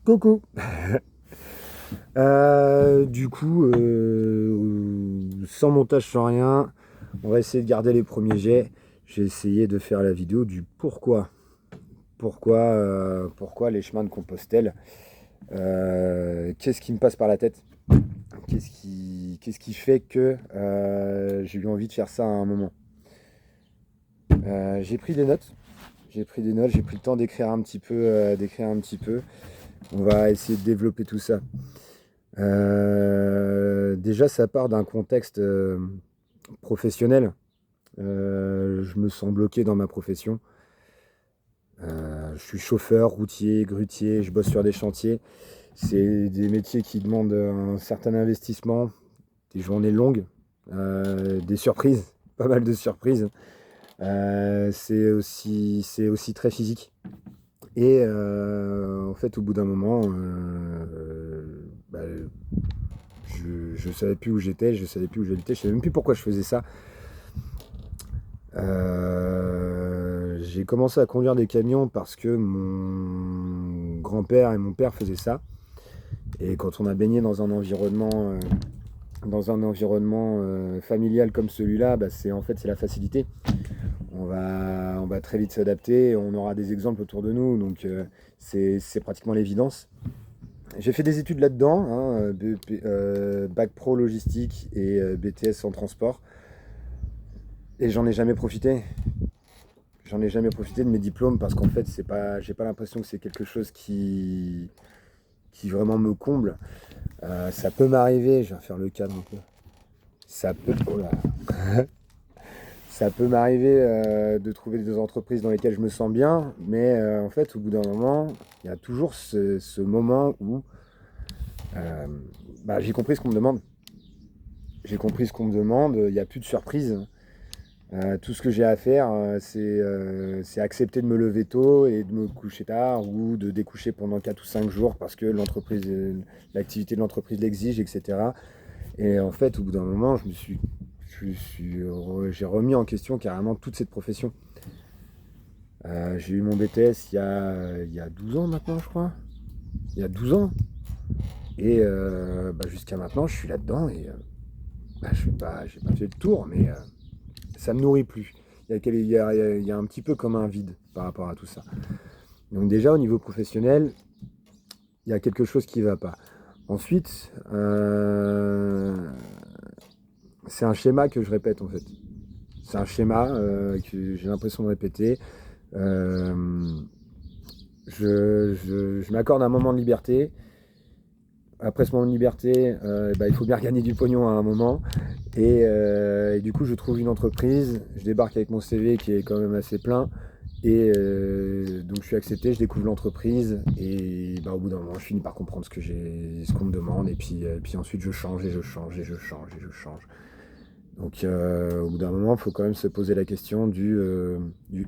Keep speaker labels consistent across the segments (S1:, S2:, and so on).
S1: Coucou. Du coup, sans montage, sans rien, on va essayer de garder les premiers jets. J'ai essayé de faire la vidéo du pourquoi. Pourquoi les chemins de Compostelle. Qu'est-ce qui me passe par la tête? Qu'est-ce qui fait que j'ai eu envie de faire ça à un moment? J'ai pris des notes. J'ai pris des notes, j'ai pris le temps d'écrire un petit peu, On va essayer de développer tout ça. Déjà, ça part d'un contexte professionnel. Je me sens bloqué dans ma profession. Je suis chauffeur, routier, grutier, je bosse sur des chantiers. C'est des métiers qui demandent un certain investissement, des journées longues, des surprises, pas mal de surprises. C'est aussi très physique. Et en fait, au bout d'un moment, bah, je savais plus où j'étais, je savais plus où j'habitais, je savais même plus pourquoi je faisais ça. J'ai commencé à conduire des camions parce que mon grand-père et mon père faisaient ça. Et quand on a baigné dans un environnement familial comme celui-là, bah, c'est la facilité. On va très vite s'adapter, on aura des exemples autour de nous, donc c'est pratiquement l'évidence. J'ai fait des études là-dedans, hein, bac pro logistique et BTS en transport. Et j'en ai jamais profité. J'en ai jamais profité de mes diplômes parce qu'en fait, j'ai pas l'impression que c'est quelque chose qui vraiment me comble. Ça peut m'arriver, je vais faire le cadre un peu. Oh là. Ça peut m'arriver de trouver des entreprises dans lesquelles je me sens bien, mais en fait, au bout d'un moment, il y a toujours ce moment où euh, j'ai compris ce qu'on me demande. J'ai compris ce qu'on me demande, il n'y a plus de surprise. Tout ce que j'ai à faire, c'est accepter de me lever tôt et de me coucher tard ou de découcher pendant 4 ou 5 jours parce que l'activité de l'entreprise l'exige, etc. Et en fait, au bout d'un moment, j'ai remis en question carrément toute cette profession. J'ai eu mon BTS il y a 12 ans maintenant, je crois. Il y a 12 ans. Et jusqu'à maintenant, je suis là-dedans et j'ai pas fait le tour, mais ça me nourrit plus. Il y a un petit peu comme un vide par rapport à tout ça. Donc déjà, au niveau professionnel, il y a quelque chose qui ne va pas. Ensuite, c'est un schéma que je répète en fait. C'est un schéma que j'ai l'impression de répéter. Euh, je m'accorde un moment de liberté. Après ce moment de liberté, il faut bien gagner du pognon à un moment. Et du coup, je trouve une entreprise. Je débarque avec mon CV qui est quand même assez plein. Et donc je suis accepté, je découvre l'entreprise et au bout d'un moment je finis par comprendre ce qu'on me demande et puis ensuite je change et je change et je change et je change. Donc au bout d'un moment il faut quand même se poser la question du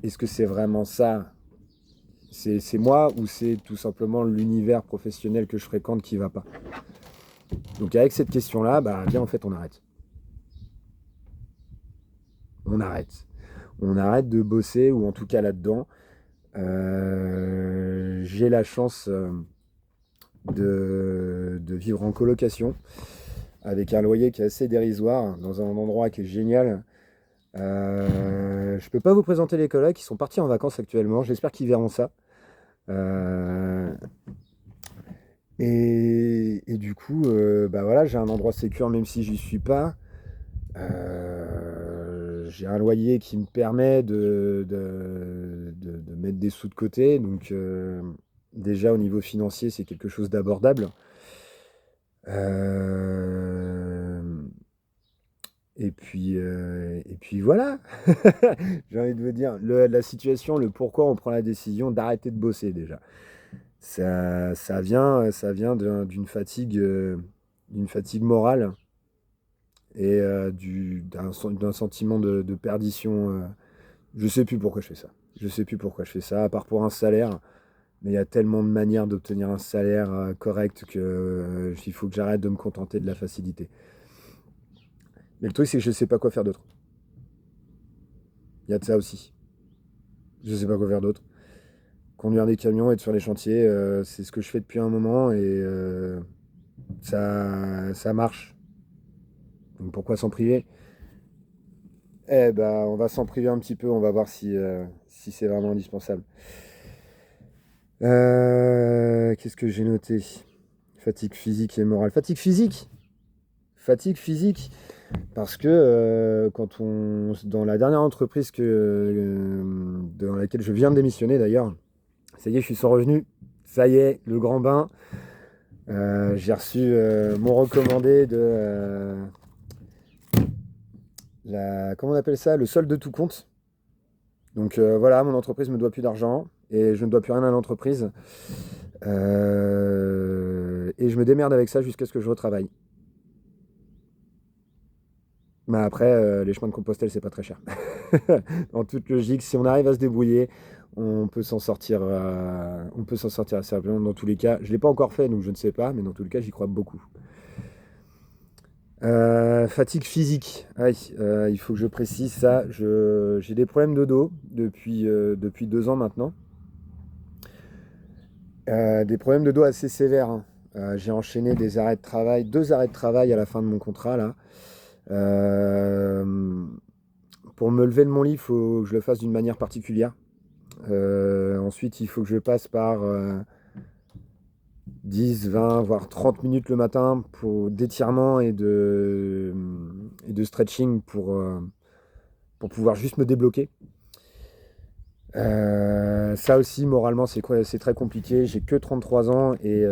S1: est-ce que c'est vraiment ça? C'est moi ou c'est tout simplement l'univers professionnel que je fréquente qui va pas? Donc avec cette question-là, viens en fait on arrête. On arrête. On arrête de bosser ou en tout cas là-dedans. J'ai la chance de vivre en colocation avec un loyer qui est assez dérisoire dans un endroit qui est génial. Je peux pas vous présenter les colocs, ils sont partis en vacances actuellement, j'espère qu'ils verront ça. Euh, et du coup, voilà, j'ai un endroit sécure même si j'y suis pas. J'ai un loyer qui me permet de mettre des sous de côté, donc déjà au niveau financier, c'est quelque chose d'abordable. Euh, et puis voilà, j'ai envie de vous dire, la situation, le pourquoi on prend la décision d'arrêter de bosser déjà. Ça vient d'une fatigue morale et d'un sentiment de perdition. Je sais plus pourquoi je fais ça. Je sais plus pourquoi je fais ça, à part pour un salaire. Mais il y a tellement de manières d'obtenir un salaire correct que il faut que j'arrête de me contenter de la facilité. Mais le truc, c'est que je sais pas quoi faire d'autre. Il y a de ça aussi. Je sais pas quoi faire d'autre. conduire des camions, être sur les chantiers, c'est ce que je fais depuis un moment et ça marche. Donc pourquoi s'en priver? Eh ben, on va s'en priver un petit peu, on va voir si c'est vraiment indispensable. Qu'est-ce que j'ai noté? Fatigue physique et morale. Fatigue physique! Fatigue physique, parce que dans la dernière entreprise dans laquelle je viens de démissionner d'ailleurs, ça y est, je suis sans revenu. Ça y est, le grand bain. J'ai reçu mon recommandé de comment on appelle ça? Le solde de tout compte. Donc voilà, mon entreprise me doit plus d'argent et je ne dois plus rien à l'entreprise. Et je me démerde avec ça jusqu'à ce que je retravaille. Mais après, les chemins de Compostelle, c'est pas très cher. En toute logique, si on arrive à se débrouiller, on peut s'en sortir assez rapidement dans tous les cas. Je ne l'ai pas encore fait, donc je ne sais pas, mais dans tous les cas, j'y crois beaucoup. Fatigue physique. Il faut que je précise ça. J'ai des problèmes de dos depuis 2 ans maintenant. Des problèmes de dos assez sévères, hein. J'ai enchaîné 2 arrêts de travail à la fin de mon contrat là. Pour me lever de mon lit, il faut que je le fasse d'une manière particulière. Ensuite, il faut que je passe par 10, 20, voire 30 minutes le matin d'étirement et de stretching pour pouvoir juste me débloquer. Ça aussi, moralement, c'est très compliqué. J'ai que 33 ans et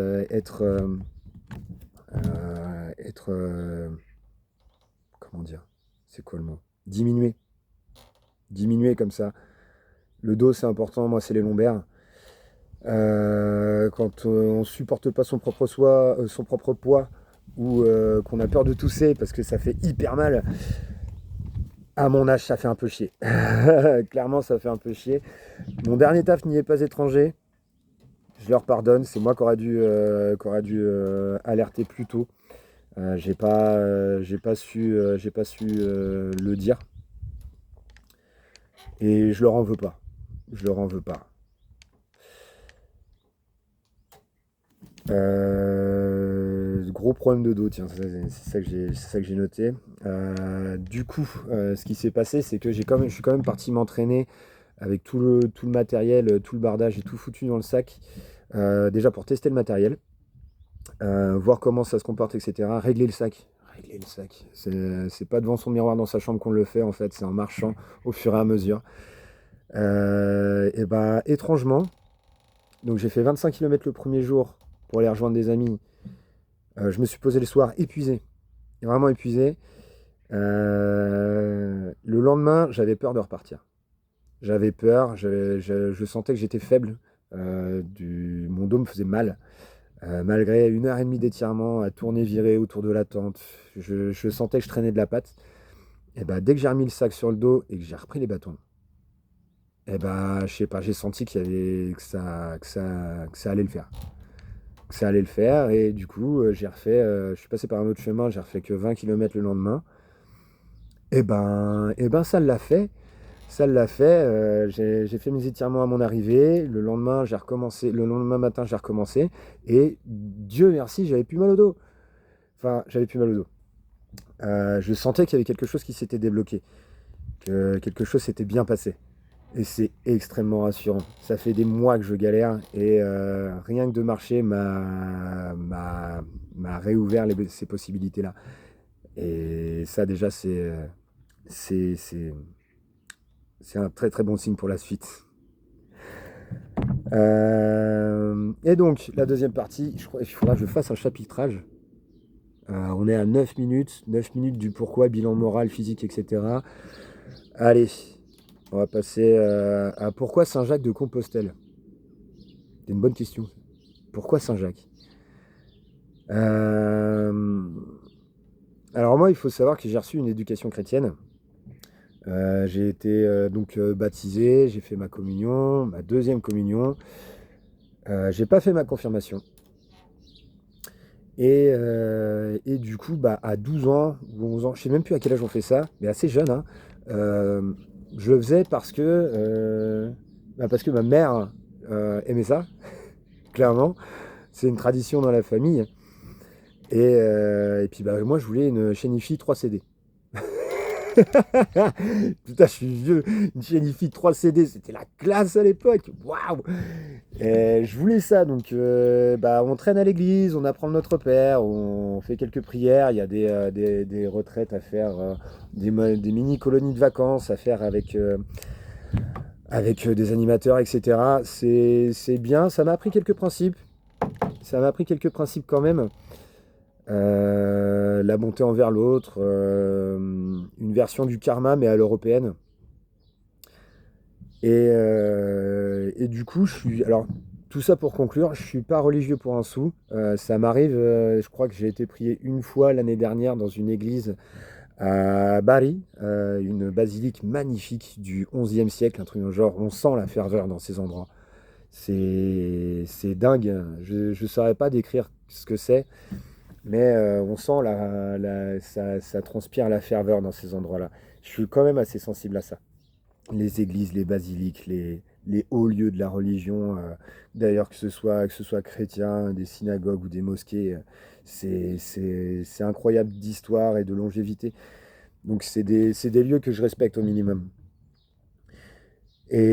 S1: comment dire? C'est quoi le mot? Diminuer comme ça. Le dos, c'est important. Moi, c'est les lombaires. Quand on supporte pas son propre poids ou qu'on a peur de tousser parce que ça fait hyper mal. À mon âge, ça fait un peu chier. Clairement, ça fait un peu chier. Mon dernier taf n'y est pas étranger. Je leur pardonne. C'est moi qui aurais dû alerter plus tôt. J'ai pas su le dire. Et je leur en veux pas. Gros problème de dos, tiens, c'est ça que j'ai noté. Du coup, ce qui s'est passé, c'est que je suis quand même parti m'entraîner avec tout le matériel, tout le bardage et tout foutu dans le sac. Déjà pour tester le matériel, voir comment ça se comporte, etc. Régler le sac. C'est pas devant son miroir dans sa chambre qu'on le fait, en fait, c'est en marchant au fur et à mesure. Et bah, étrangement, donc j'ai fait 25 km le premier jour pour aller rejoindre des amis. Je me suis posé le soir épuisé, vraiment épuisé. Le lendemain, j'avais peur de repartir. J'avais peur, je sentais que j'étais faible. Mon dos me faisait mal. Malgré 1h30 d'étirement à tourner, virer autour de la tente, je sentais que je traînais de la patte. Et bah, dès que j'ai remis le sac sur le dos et que j'ai repris les bâtons, et bah, je sais pas, j'ai senti que ça allait le faire. Ça allait le faire et du coup, je suis passé par un autre chemin, j'ai refait que 20 km le lendemain. Et ben, ça l'a fait. J'ai fait mes étirements à mon arrivée. Le lendemain matin, j'ai recommencé. Et Dieu merci, j'avais plus mal au dos. Enfin, j'avais plus mal au dos. Je sentais qu'il y avait quelque chose qui s'était débloqué. Que quelque chose s'était bien passé. Et c'est extrêmement rassurant. Ça fait des mois que je galère. Et rien que de marcher m'a réouvert ces possibilités-là. Et ça, déjà, c'est un très très bon signe pour la suite. Et donc, la deuxième partie, je crois qu'il faudra que je fasse un chapitrage. On est à 9 minutes du pourquoi, bilan moral, physique, etc. Allez, on va passer à pourquoi Saint-Jacques de Compostelle. C'est une bonne question. Pourquoi Saint-Jacques? Alors moi, il faut savoir que j'ai reçu une éducation chrétienne. J'ai été baptisé, j'ai fait ma communion, ma deuxième communion. J'ai pas fait ma confirmation. Et du coup, à 12 ans ou 11 ans, je sais même plus à quel âge on fait ça, mais assez jeune, hein, je le faisais parce que ma mère aimait ça, clairement. C'est une tradition dans la famille. Et puis bah, moi, je voulais une chaîne hi 3 CD. Putain, je suis vieux. Une chaîne hi 3 CD, c'était la classe à l'époque. Waouh! Et je voulais ça. Donc, bah, on traîne à l'église, on apprend le Notre Père, on fait quelques prières. Il y a des retraites à faire, des mini-colonies de vacances à faire avec des animateurs, etc. C'est bien. Ça m'a appris quelques principes. Ça m'a appris quelques principes quand même. La montée envers l'autre, une version du karma mais à l'européenne. Et du coup, alors, tout ça pour conclure, je suis pas religieux pour un sou. Ça m'arrive, je crois que j'ai été prié une fois l'année dernière dans une église à Bari, une basilique magnifique du XIe siècle, un truc dans le genre, on sent la ferveur dans ces endroits. C'est dingue, je saurais pas décrire ce que c'est. Mais on sent ça transpire la ferveur dans ces endroits-là. Je suis quand même assez sensible à ça. Les églises, les basiliques, les hauts lieux de la religion, d'ailleurs que ce soit chrétien, des synagogues ou des mosquées, c'est incroyable d'histoire et de longévité. Donc c'est des lieux que je respecte au minimum. Et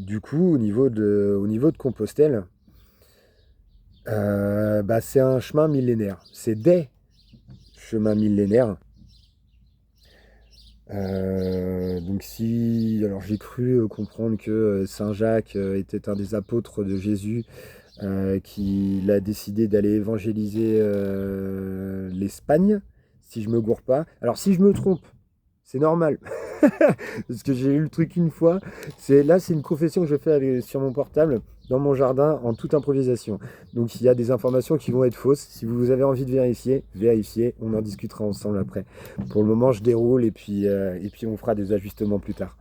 S1: du coup, au niveau de Compostelle, bah, c'est un chemin millénaire. C'est des chemins millénaires. Donc alors j'ai cru comprendre que Saint Jacques était un des apôtres de Jésus, qu'il a décidé d'aller évangéliser l'Espagne, si je me gourre pas. Alors si je me trompe, c'est normal. Parce que j'ai eu le truc une fois. C'est une confession que je fais sur mon portable, dans mon jardin, en toute improvisation. Donc il y a des informations qui vont être fausses. Si vous avez envie de vérifier, vérifiez. On en discutera ensemble après. Pour le moment, je déroule et puis on fera des ajustements plus tard.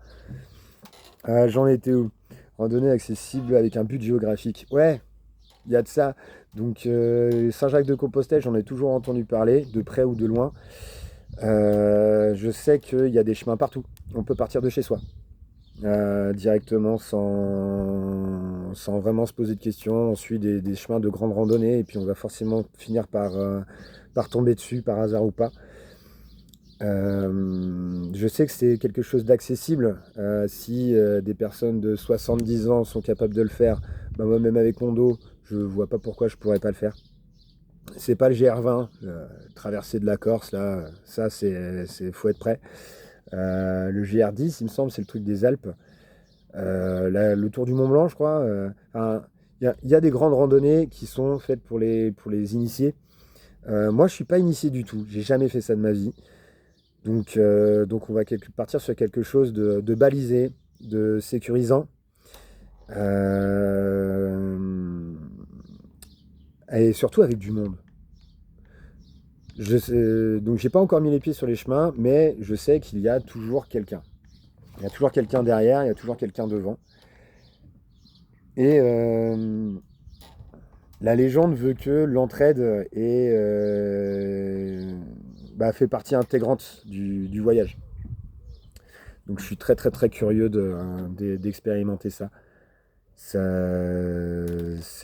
S1: J'en étais où? Randonnée accessible avec un but géographique. Ouais, il y a de ça. Donc Saint-Jacques-de-Compostelle, j'en ai toujours entendu parler, de près ou de loin. Je sais qu'il y a des chemins partout. On peut partir de chez soi directement sans vraiment se poser de questions. On suit des chemins de grande randonnée et puis on va forcément finir par tomber dessus par hasard ou pas. Je sais que c'est quelque chose d'accessible. Si des personnes de 70 ans sont capables de le faire, bah moi même avec mon dos, je vois pas pourquoi je pourrais pas le faire. C'est pas le GR20, traversée de la Corse, là, ça faut être prêt. Le GR10, il me semble, c'est le truc des Alpes. Le Tour du Mont Blanc, je crois. Il y a des grandes randonnées qui sont faites pour les initiés. Moi, je suis pas initié du tout. J'ai jamais fait ça de ma vie. Donc on va partir sur quelque chose de balisé, de sécurisant. Euh, et surtout avec du monde. Donc j'ai pas encore mis les pieds sur les chemins, mais je sais qu'il y a toujours quelqu'un. Il y a toujours quelqu'un derrière, il y a toujours quelqu'un devant. Et la légende veut que l'entraide fait partie intégrante du voyage. Donc je suis très très très curieux d'expérimenter ça. C'est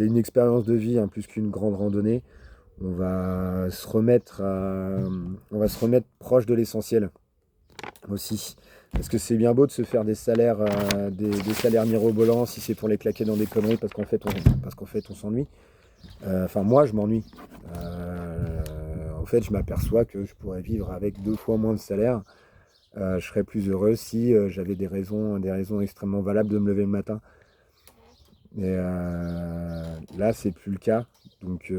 S1: une expérience de vie, hein, plus qu'une grande randonnée. On va se remettre proche de l'essentiel aussi. Parce que c'est bien beau de se faire des salaires, des salaires mirobolants si c'est pour les claquer dans des conneries parce qu'en fait on s'ennuie. Enfin moi je m'ennuie. En fait je m'aperçois que je pourrais vivre avec 2 fois moins de salaire. Je serais plus heureux si j'avais des raisons extrêmement valables de me lever le matin. Mais là c'est plus le cas. Donc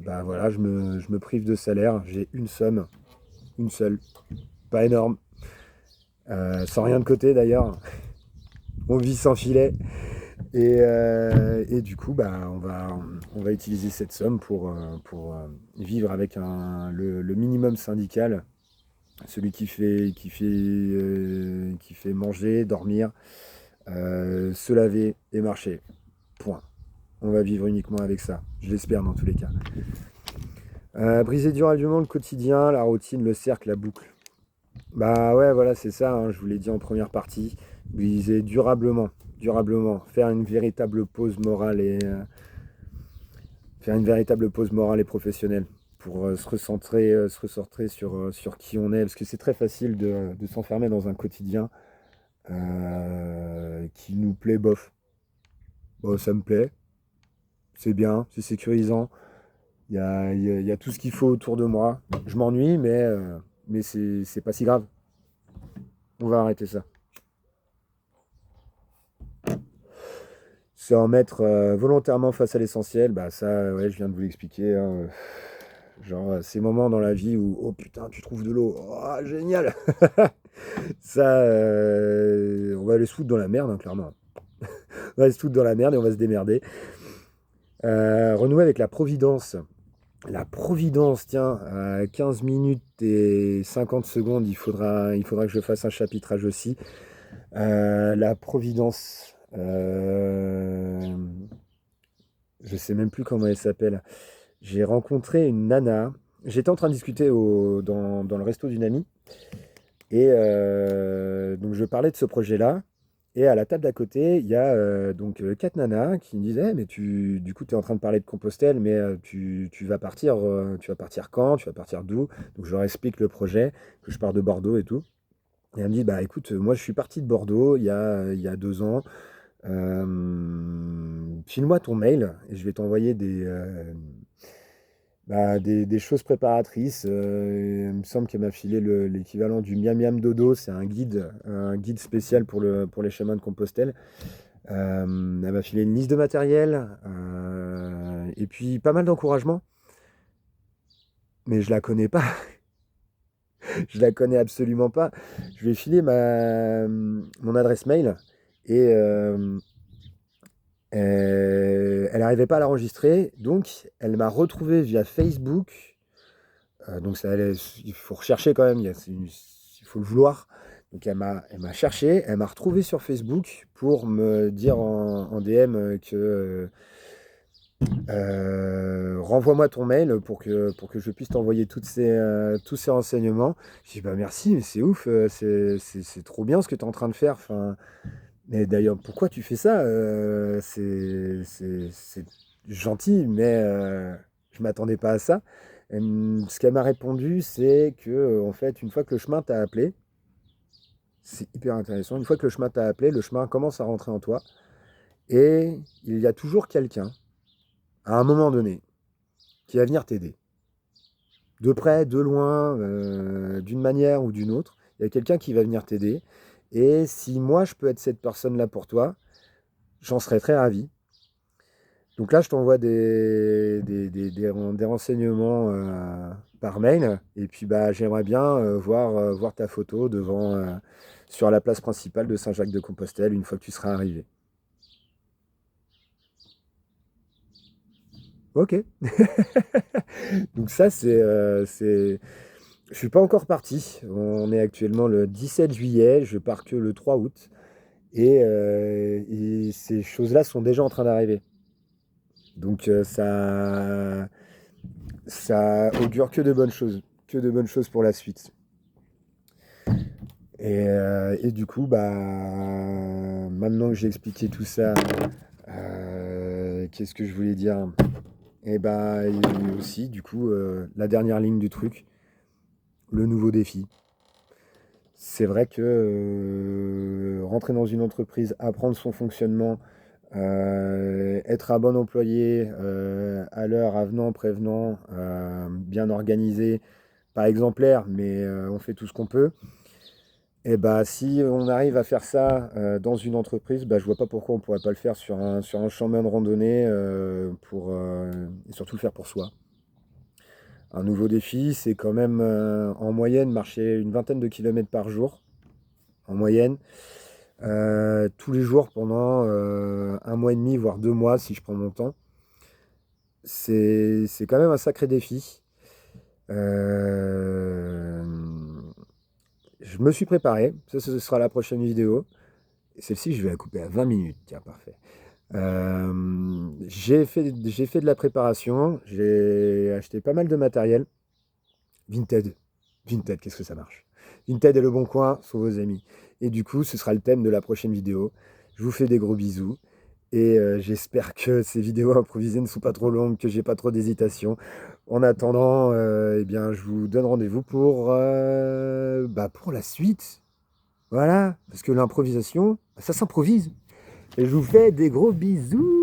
S1: bah voilà, je me prive de salaire. J'ai une somme, une seule, pas énorme. Sans rien de côté d'ailleurs. On vit sans filet. Et du coup, bah, on va utiliser cette somme pour vivre avec le minimum syndical, celui qui fait manger, dormir, se laver et marcher. Point. On va vivre uniquement avec ça. Je l'espère dans tous les cas. Briser durablement le quotidien, la routine, le cercle, la boucle. Bah ouais, voilà, c'est ça, hein, je vous l'ai dit en première partie. Briser durablement. durablement, faire une véritable pause morale et professionnelle pour se recentrer sur qui on est, parce que c'est très facile de s'enfermer dans un quotidien qui nous plaît bof. Bon, ça me plaît, c'est bien, c'est sécurisant, il y a tout ce qu'il faut autour de moi. Je m'ennuie, mais c'est pas si grave. On va arrêter ça. Se remettre volontairement face à l'essentiel, bah ça, ouais, je viens de vous l'expliquer, hein. Genre, ces moments dans la vie où, oh putain, tu trouves de l'eau, oh, génial! Ça, on va aller se foutre dans la merde, hein, clairement. On va se foutre dans la merde et on va se démerder. Renouer avec la providence. La providence, tiens, à 15 minutes et 50 secondes, il faudra que je fasse un chapitrage aussi. La providence. Je sais même plus comment elle s'appelle. J'ai rencontré une nana. J'étais en train de discuter dans le resto d'une amie. Et donc je parlais de ce projet-là. Et à la table d'à côté, il y a donc quatre nanas qui me disaient: mais du coup, tu es en train de parler de Compostelle, mais tu vas partir quand? Tu vas partir d'où? Donc je leur explique le projet, que je pars de Bordeaux et tout. Et elle me dit: bah écoute, moi je suis parti de Bordeaux il y a 2 ans. File-moi ton mail et je vais t'envoyer des choses préparatrices. Il me semble qu'elle m'a filé l'équivalent du Miam Miam Dodo. C'est un guide spécial pour les chemins de Compostelle. Elle m'a filé une liste de matériel et puis pas mal d'encouragement. Mais je la connais pas. Je la connais absolument pas. Je lui ai filé mon adresse mail et elle n'arrivait pas à l'enregistrer, donc elle m'a retrouvé via Facebook. Donc il faut rechercher quand même, il faut le vouloir. Donc elle m'a cherché, elle m'a retrouvé sur Facebook pour me dire en DM que renvoie-moi ton mail pour que je puisse t'envoyer tous ces renseignements. Je dis bah merci, mais c'est ouf, c'est trop bien ce que tu es en train de faire. Enfin, mais d'ailleurs, pourquoi tu fais ça? C'est gentil, mais je m'attendais pas à ça. Ce qu'elle m'a répondu, c'est que en fait, une fois que le chemin t'a appelé, c'est hyper intéressant. Une fois que le chemin t'a appelé, le chemin commence à rentrer en toi, et il y a toujours quelqu'un, à un moment donné, qui va venir t'aider. De près, de loin, d'une manière ou d'une autre, il y a quelqu'un qui va venir t'aider. Et si moi, je peux être cette personne-là pour toi, j'en serais très ravi. Donc là, je t'envoie des renseignements par mail. Et puis, bah, j'aimerais bien voir ta photo sur la place principale de Saint-Jacques-de-Compostelle une fois que tu seras arrivé. Ok. Donc ça, je suis pas encore parti. On est actuellement le 17 juillet. Je pars que le 3 août. Et ces choses-là sont déjà en train d'arriver. Donc ça augure que de bonnes choses. Que de bonnes choses pour la suite. Et du coup, bah, maintenant que j'ai expliqué tout ça, qu'est-ce que je voulais dire? Et bah, et aussi, du coup, la dernière ligne du truc, le nouveau défi. C'est vrai que rentrer dans une entreprise, apprendre son fonctionnement, être un bon employé, à l'heure, avenant, prévenant, bien organisé, pas exemplaire, mais on fait tout ce qu'on peut. Et bah, si on arrive à faire ça dans une entreprise, bah, je vois pas pourquoi on pourrait pas le faire sur un chemin de randonnée et surtout le faire pour soi. Un nouveau défi, c'est quand même en moyenne marcher une vingtaine de kilomètres par jour, en moyenne, tous les jours pendant 1 mois et demi, voire 2 mois si je prends mon temps. C'est quand même un sacré défi. Euh, je me suis préparé, ça ce sera la prochaine vidéo. Celle-ci, je vais la couper à 20 minutes, tiens, parfait. J'ai fait de la préparation, j'ai acheté pas mal de matériel. Vinted. Vinted, qu'est-ce que ça marche? Vinted et Le Bon Coin sont vos amis. Et du coup, ce sera le thème de la prochaine vidéo. Je vous fais des gros bisous. Et j'espère que ces vidéos improvisées ne sont pas trop longues, que j'ai pas trop d'hésitation. En attendant, eh bien, je vous donne rendez-vous pour la suite. Voilà, parce que l'improvisation, ça s'improvise. Et je vous fais des gros bisous.